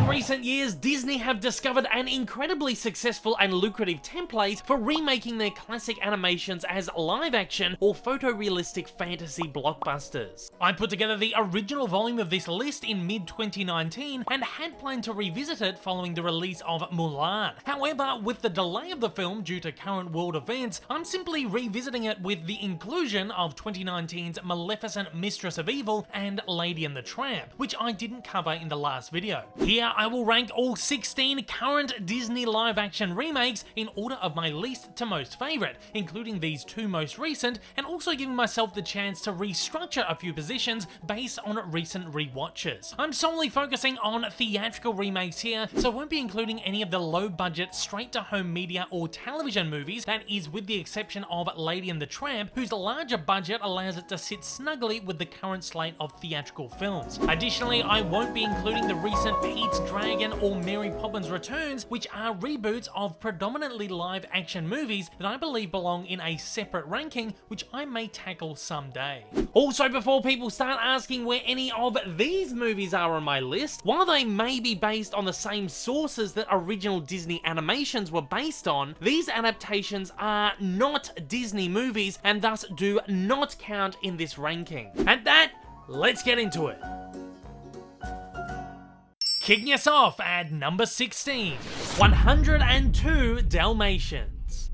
In recent years, Disney have discovered an incredibly successful and lucrative template for remaking their classic animations as live-action or photorealistic fantasy blockbusters. I put together the original volume of this list in mid-2019 and had planned to revisit it following the release of Mulan. However, with the delay of the film due to current world events, I'm simply revisiting it with the inclusion of 2019's Maleficent, Mistress of Evil and Lady and the Tramp, which I didn't cover in the last video. Here I will rank all 16 current Disney live-action remakes in order of my least to most favourite, including these two most recent, and also giving myself the chance to restructure a few positions based on recent rewatches. I'm solely focusing on theatrical remakes here, so I won't be including any of the low-budget, straight-to-home media or television movies, that is with the exception of Lady and the Tramp, whose larger budget allows it to sit snugly with the current slate of theatrical films. Additionally, I won't be including the recent Pete's Dragon or Mary Poppins Returns, which are reboots of predominantly live-action movies that I believe belong in a separate ranking, which I may tackle someday. Also, before people start asking where any of these movies are on my list, while they may be based on the same sources that original Disney animations were based on, these adaptations are not Disney movies and thus do not count in this ranking. At that, let's get into it. Kicking us off at number 16, 102 Dalmatians.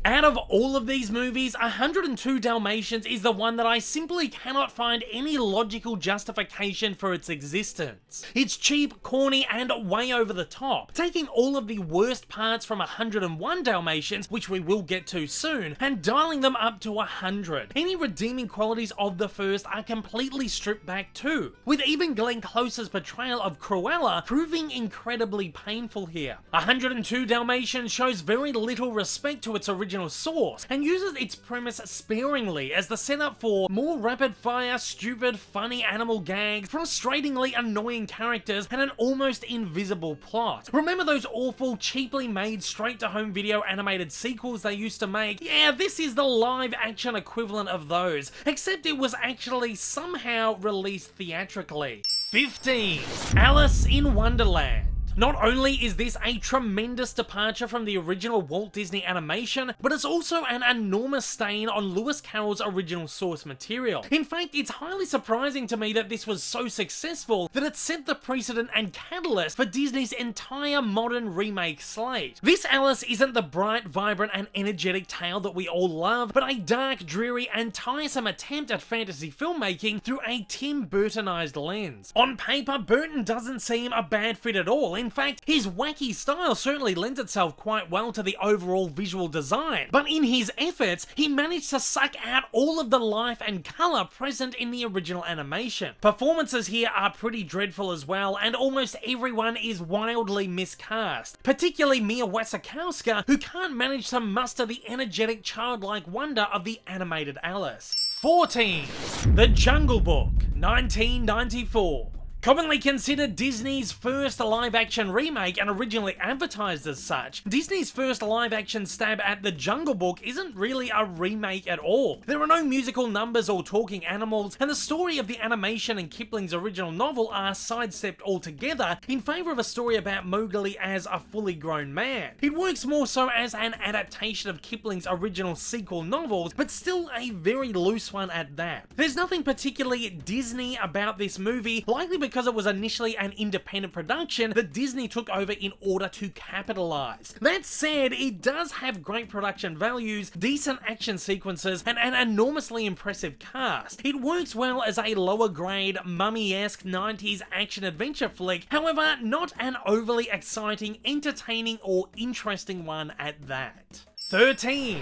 Out of all of these movies, 102 Dalmatians is the one that I simply cannot find any logical justification for its existence. It's cheap, corny, and way over the top, taking all of the worst parts from 101 Dalmatians, which we will get to soon, and dialing them up to 100. Any redeeming qualities of the first are completely stripped back too, with even Glenn Close's portrayal of Cruella proving incredibly painful here. 102 Dalmatians shows very little respect to its original source and uses its premise sparingly as the setup for more rapid-fire, stupid, funny animal gags, frustratingly annoying characters, and an almost invisible plot. Remember those awful, cheaply made straight-to-home video animated sequels they used to make? Yeah, this is the live-action equivalent of those, except it was actually somehow released theatrically. 15. Alice in Wonderland. Not only is this a tremendous departure from the original Walt Disney animation, but it's also an enormous stain on Lewis Carroll's original source material. In fact, it's highly surprising to me that this was so successful that it set the precedent and catalyst for Disney's entire modern remake slate. This Alice isn't the bright, vibrant, and energetic tale that we all love, but a dark, dreary, and tiresome attempt at fantasy filmmaking through a Tim Burtonized lens. On paper, Burton doesn't seem a bad fit at all. In fact, his wacky style certainly lends itself quite well to the overall visual design, but in his efforts, he managed to suck out all of the life and colour present in the original animation. Performances here are pretty dreadful as well, and almost everyone is wildly miscast, particularly Mia Wasikowska, who can't manage to muster the energetic childlike wonder of the animated Alice. 14. The Jungle Book, 1994. Commonly considered Disney's first live-action remake and originally advertised as such, Disney's first live-action stab at The Jungle Book isn't really a remake at all. There are no musical numbers or talking animals, and the story of the animation and Kipling's original novel are sidestepped altogether in favour of a story about Mowgli as a fully grown man. It works more so as an adaptation of Kipling's original sequel novels, but still a very loose one at that. There's nothing particularly Disney about this movie, likely because it was initially an independent production that Disney took over in order to capitalize. That said, it does have great production values, decent action sequences, and an enormously impressive cast. It works well as a lower grade, mummy-esque 90s action-adventure flick, however, not an overly exciting, entertaining, or interesting one at that. 13.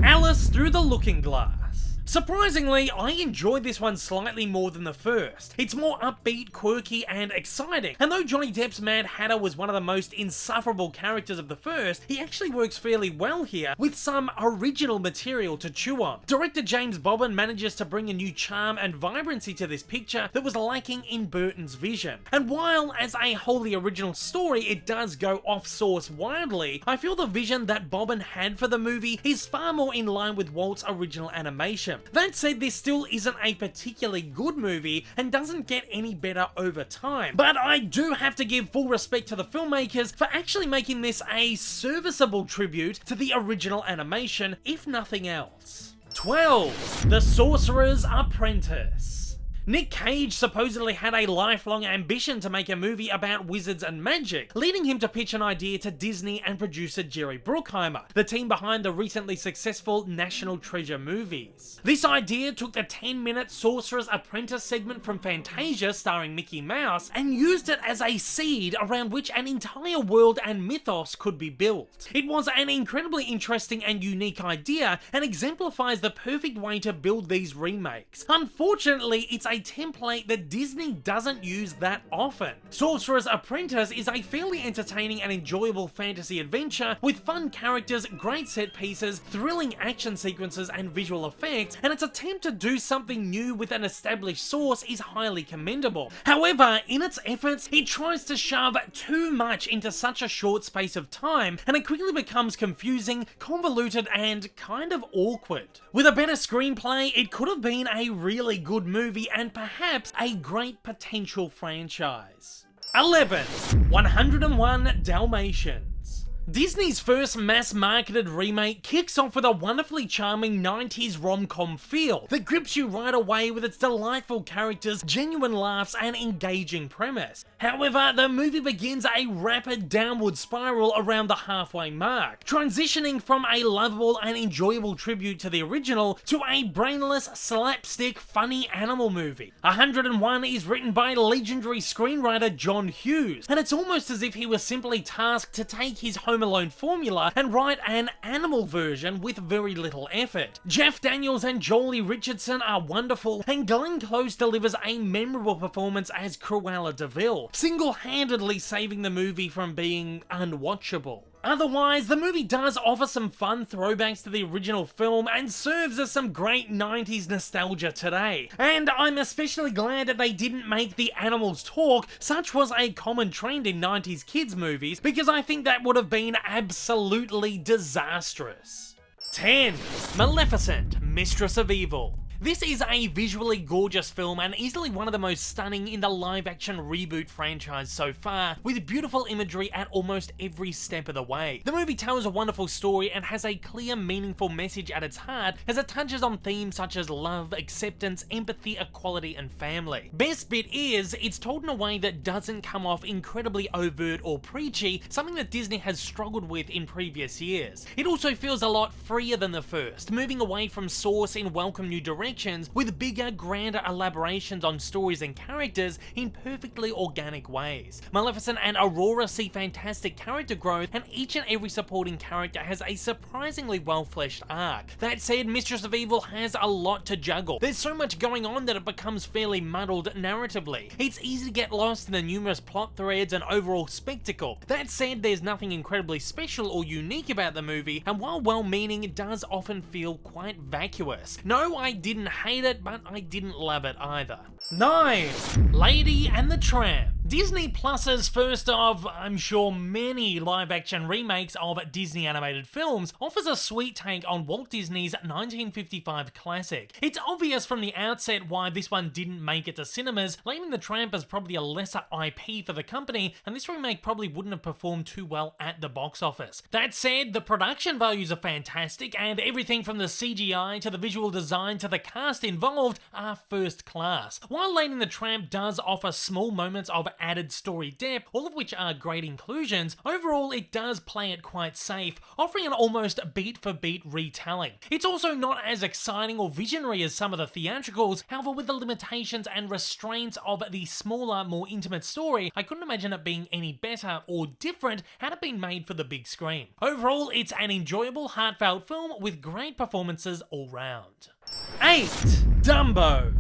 Alice Through the Looking Glass. Surprisingly, I enjoyed this one slightly more than the first. It's more upbeat, quirky, and exciting, and though Johnny Depp's Mad Hatter was one of the most insufferable characters of the first, he actually works fairly well here, with some original material to chew on. Director James Bobbin manages to bring a new charm and vibrancy to this picture that was lacking in Burton's vision. And while, as a wholly original story, it does go off-source wildly, I feel the vision that Bobbin had for the movie is far more in line with Walt's original animation. momentum. That said, this still isn't a particularly good movie and doesn't get any better over time, but I do have to give full respect to the filmmakers for actually making this a serviceable tribute to the original animation, if nothing else. 12. The Sorcerer's Apprentice. Nick Cage supposedly had a lifelong ambition to make a movie about wizards and magic, leading him to pitch an idea to Disney and producer Jerry Bruckheimer, the team behind the recently successful National Treasure movies. This idea took the 10-minute Sorcerer's Apprentice segment from Fantasia starring Mickey Mouse and used it as a seed around which an entire world and mythos could be built. It was an incredibly interesting and unique idea and exemplifies the perfect way to build these remakes. Unfortunately, it's a template that Disney doesn't use that often. Sorcerer's Apprentice is a fairly entertaining and enjoyable fantasy adventure with fun characters, great set pieces, thrilling action sequences and visual effects, and its attempt to do something new with an established source is highly commendable. However, in its efforts, it tries to shove too much into such a short space of time, and it quickly becomes confusing, convoluted, and kind of awkward. With a better screenplay, it could have been a really good movie and perhaps a great potential franchise. 11. 101 Dalmatians. Disney's first mass-marketed remake kicks off with a wonderfully charming 90s rom-com feel that grips you right away with its delightful characters, genuine laughs, and engaging premise. However, the movie begins a rapid downward spiral around the halfway mark, transitioning from a lovable and enjoyable tribute to the original to a brainless, slapstick, funny animal movie. 101 is written by legendary screenwriter John Hughes, and it's almost as if he was simply tasked to take his Home Alone formula and write an animal version with very little effort. Jeff Daniels and Jolie Richardson are wonderful, and Glenn Close delivers a memorable performance as Cruella de Vil, single-handedly saving the movie from being unwatchable. Otherwise, the movie does offer some fun throwbacks to the original film and serves as some great 90s nostalgia today. And I'm especially glad that they didn't make the animals talk, such was a common trend in 90s kids movies, because I think that would have been absolutely disastrous. 10. Maleficent, Mistress of Evil. This is a visually gorgeous film and easily one of the most stunning in the live-action reboot franchise so far, with beautiful imagery at almost every step of the way. The movie tells a wonderful story and has a clear, meaningful message at its heart as it touches on themes such as love, acceptance, empathy, equality, and family. Best bit is, it's told in a way that doesn't come off incredibly overt or preachy, something that Disney has struggled with in previous years. It also feels a lot freer than the first, moving away from source in welcome new directions with bigger, grander elaborations on stories and characters in perfectly organic ways. Maleficent and Aurora see fantastic character growth, and each and every supporting character has a surprisingly well-fleshed arc. That said, Mistress of Evil has a lot to juggle. There's so much going on that it becomes fairly muddled narratively. It's easy to get lost in the numerous plot threads and overall spectacle. That said, there's nothing incredibly special or unique about the movie, and while well-meaning, it does often feel quite vacuous. No, I didn't hate it, but I didn't love it either. 9. Lady and the Tramp. Disney Plus's first of, I'm sure, many live-action remakes of Disney animated films offers a sweet take on Walt Disney's 1955 classic. It's obvious from the outset why this one didn't make it to cinemas. Lady and the Tramp is probably a lesser IP for the company, and this remake probably wouldn't have performed too well at the box office. That said, the production values are fantastic, and everything from the CGI to the visual design to the cast involved are first class. While Lady and the Tramp does offer small moments of added story depth, all of which are great inclusions, overall it does play it quite safe, offering an almost beat-for-beat retelling. It's also not as exciting or visionary as some of the theatricals, however with the limitations and restraints of the smaller, more intimate story, I couldn't imagine it being any better or different had it been made for the big screen. Overall, it's an enjoyable, heartfelt film with great performances all round. 8. Dumbo.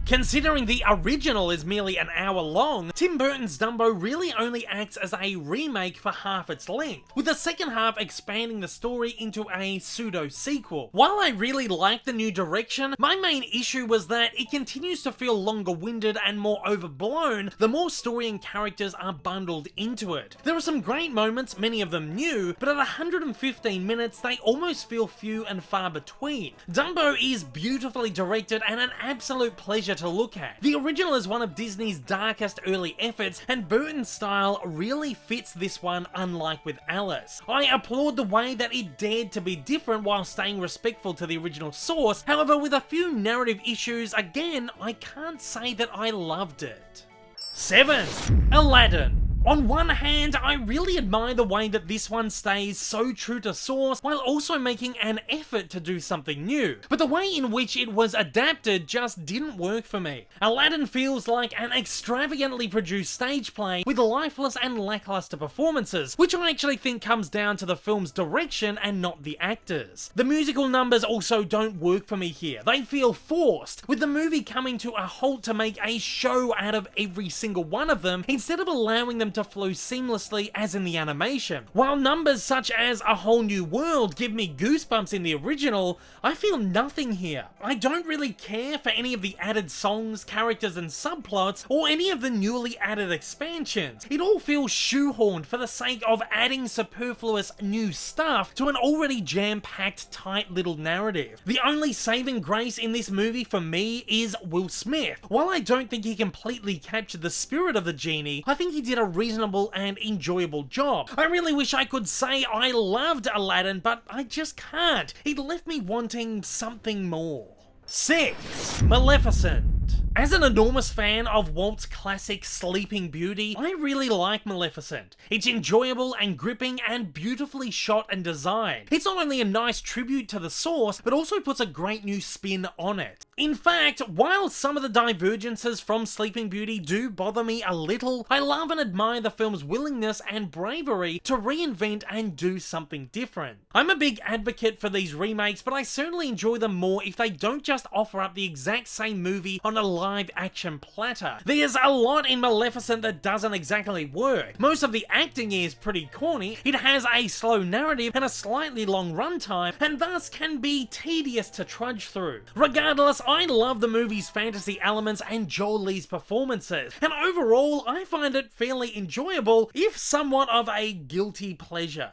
Considering the original is merely an hour long, Tim Burton's Dumbo really only acts as a remake for half its length, with the second half expanding the story into a pseudo-sequel. While I really like the new direction, my main issue was that it continues to feel longer-winded and more overblown the more story and characters are bundled into it. There are some great moments, many of them new, but at 115 minutes they almost feel few and far between. Dumbo is beautifully directed and an absolute pleasure to look at. The original is one of Disney's darkest early efforts, and Burton's style really fits this one, unlike with Alice. I applaud the way that it dared to be different while staying respectful to the original source. However, with a few narrative issues, again, I can't say that I loved it. 7. Aladdin. On one hand, I really admire the way that this one stays so true to source while also making an effort to do something new, but the way in which it was adapted just didn't work for me. Aladdin feels like an extravagantly produced stage play with lifeless and lackluster performances, which I actually think comes down to the film's direction and not the actors. The musical numbers also don't work for me here. They feel forced, with the movie coming to a halt to make a show out of every single one of them instead of allowing them to flow seamlessly as in the animation. While numbers such as A Whole New World give me goosebumps in the original, I feel nothing here. I don't really care for any of the added songs, characters and subplots, or any of the newly added expansions. It all feels shoehorned for the sake of adding superfluous new stuff to an already jam-packed tight little narrative. The only saving grace in this movie for me is Will Smith. While I don't think he completely captured the spirit of the genie, I think he did a reasonable and enjoyable job. I really wish I could say I loved Aladdin, but I just can't. It left me wanting something more. 6. Maleficent. As an enormous fan of Walt's classic Sleeping Beauty, I really like Maleficent. It's enjoyable and gripping and beautifully shot and designed. It's not only a nice tribute to the source, but also puts a great new spin on it. In fact, while some of the divergences from Sleeping Beauty do bother me a little, I love and admire the film's willingness and bravery to reinvent and do something different. I'm a big advocate for these remakes, but I certainly enjoy them more if they don't just offer up the exact same movie on a live action platter. There's a lot in Maleficent that doesn't exactly work. Most of the acting is pretty corny, it has a slow narrative and a slightly long runtime, and thus can be tedious to trudge through. Regardless, I love the movie's fantasy elements and Jolie's performances, and overall I find it fairly enjoyable, if somewhat of a guilty pleasure.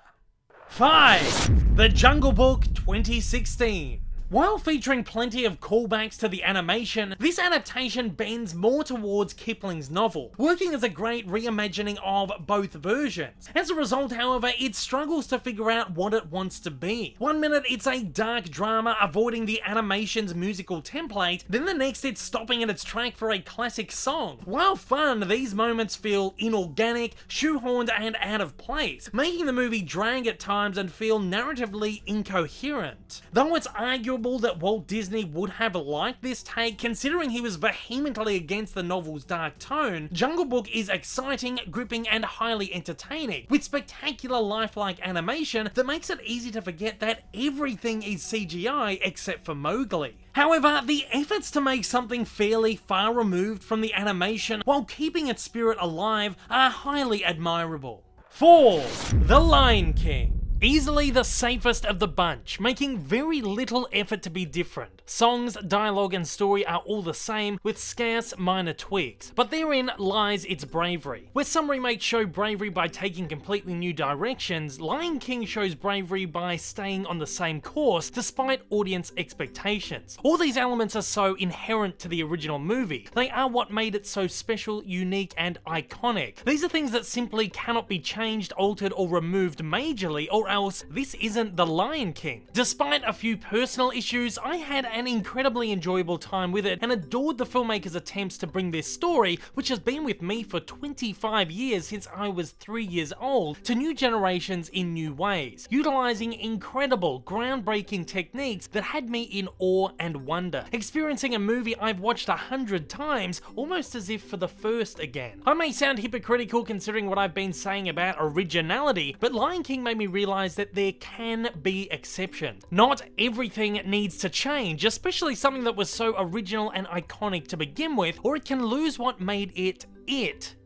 5. The Jungle Book 2016. While featuring plenty of callbacks to the animation, this adaptation bends more towards Kipling's novel, working as a great reimagining of both versions. As a result, however, it struggles to figure out what it wants to be. One minute it's a dark drama avoiding the animation's musical template, then the next it's stopping in its track for a classic song. While fun, these moments feel inorganic, shoehorned and out of place, making the movie drag at times and feel narratively incoherent. Though it's arguable that Walt Disney would have liked this take, considering he was vehemently against the novel's dark tone, Jungle Book is exciting, gripping and highly entertaining, with spectacular lifelike animation that makes it easy to forget that everything is CGI except for Mowgli. However, the efforts to make something fairly far removed from the animation while keeping its spirit alive are highly admirable. 4. The Lion King. Easily the safest of the bunch, making very little effort to be different. Songs, dialogue and story are all the same, with scarce minor tweaks, but therein lies its bravery. Where some remakes show bravery by taking completely new directions, Lion King shows bravery by staying on the same course despite audience expectations. All these elements are so inherent to the original movie. They are what made it so special, unique and iconic. These are things that simply cannot be changed, altered or removed majorly, or else this isn't The Lion King. Despite a few personal issues, I had an incredibly enjoyable time with it and adored the filmmaker's attempts to bring this story, which has been with me for 25 years since I was 3 years old, to new generations in new ways, utilizing incredible, groundbreaking techniques that had me in awe and wonder, experiencing a movie I've watched 100 times, almost as if for the first again. I may sound hypocritical considering what I've been saying about originality, but Lion King made me realize realize that there can be exceptions. Not everything needs to change, especially something that was so original and iconic to begin with, or it can lose what made it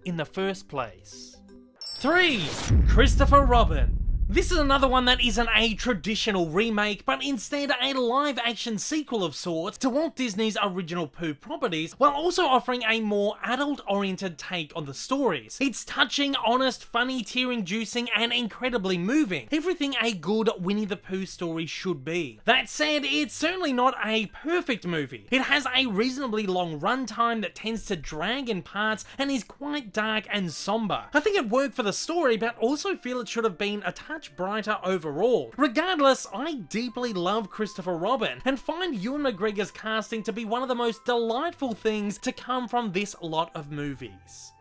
in the first place. 3. Christopher Robin. This is another one that isn't a traditional remake, but instead a live-action sequel of sorts to Walt Disney's original Pooh properties, while also offering a more adult-oriented take on the stories. It's touching, honest, funny, tear-inducing, and incredibly moving. Everything a good Winnie the Pooh story should be. That said, it's certainly not a perfect movie. It has a reasonably long runtime that tends to drag in parts and is quite dark and somber. I think it worked for the story, but also feel it should have been a touch brighter overall. Regardless, I deeply love Christopher Robin and find Ewan McGregor's casting to be one of the most delightful things to come from this lot of movies.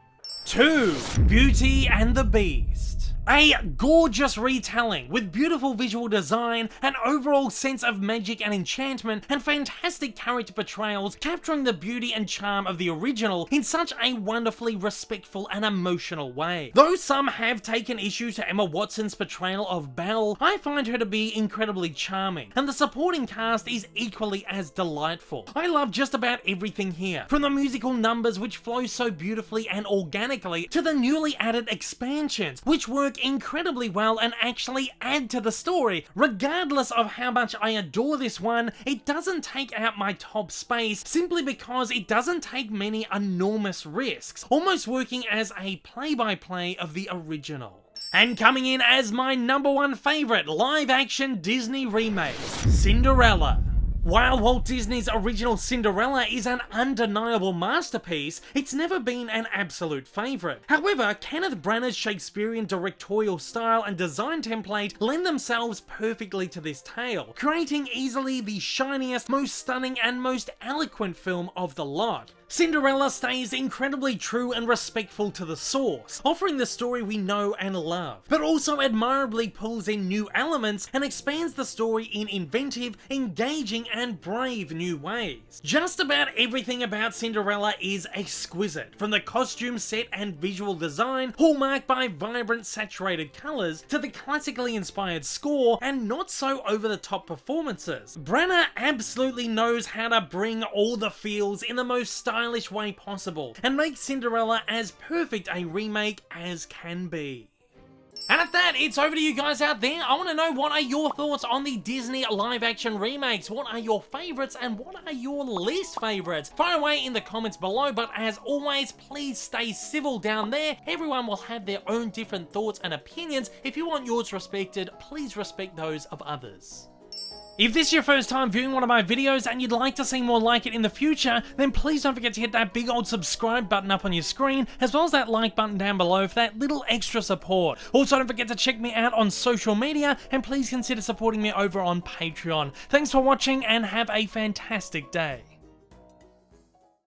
2. Beauty and the Beast. A gorgeous retelling with beautiful visual design, an overall sense of magic and enchantment, and fantastic character portrayals capturing the beauty and charm of the original in such a wonderfully respectful and emotional way. Though some have taken issue to Emma Watson's portrayal of Belle, I find her to be incredibly charming, and the supporting cast is equally as delightful. I love just about everything here, from the musical numbers which flow so beautifully and organically, to the newly added expansions, which work incredibly well and actually add to the story. Regardless of how much I adore this one, it doesn't take out my top space simply because it doesn't take many enormous risks, almost working as a play-by-play of the original. And coming in as my number one favourite live-action Disney remake, Cinderella. While Walt Disney's original Cinderella is an undeniable masterpiece, it's never been an absolute favourite. However, Kenneth Branagh's Shakespearean directorial style and design template lend themselves perfectly to this tale, creating easily the shiniest, most stunning, and most eloquent film of the lot. Cinderella stays incredibly true and respectful to the source, offering the story we know and love, but also admirably pulls in new elements and expands the story in inventive, engaging, and brave new ways. Just about everything about Cinderella is exquisite, from the costume set and visual design, hallmarked by vibrant saturated colours, to the classically inspired score and not so over-the-top performances. Branagh absolutely knows how to bring all the feels in the most stylish way possible, and make Cinderella as perfect a remake as can be. And at that, it's over to you guys out there. I want to know, what are your thoughts on the Disney live-action remakes? What are your favourites and what are your least favourites? Fire away in the comments below, but as always, please stay civil down there. Everyone will have their own different thoughts and opinions. If you want yours respected, please respect those of others. If this is your first time viewing one of my videos and you'd like to see more like it in the future, then please don't forget to hit that big old subscribe button up on your screen, as well as that like button down below for that little extra support. Also, don't forget to check me out on social media, and please consider supporting me over on Patreon. Thanks for watching and have a fantastic day.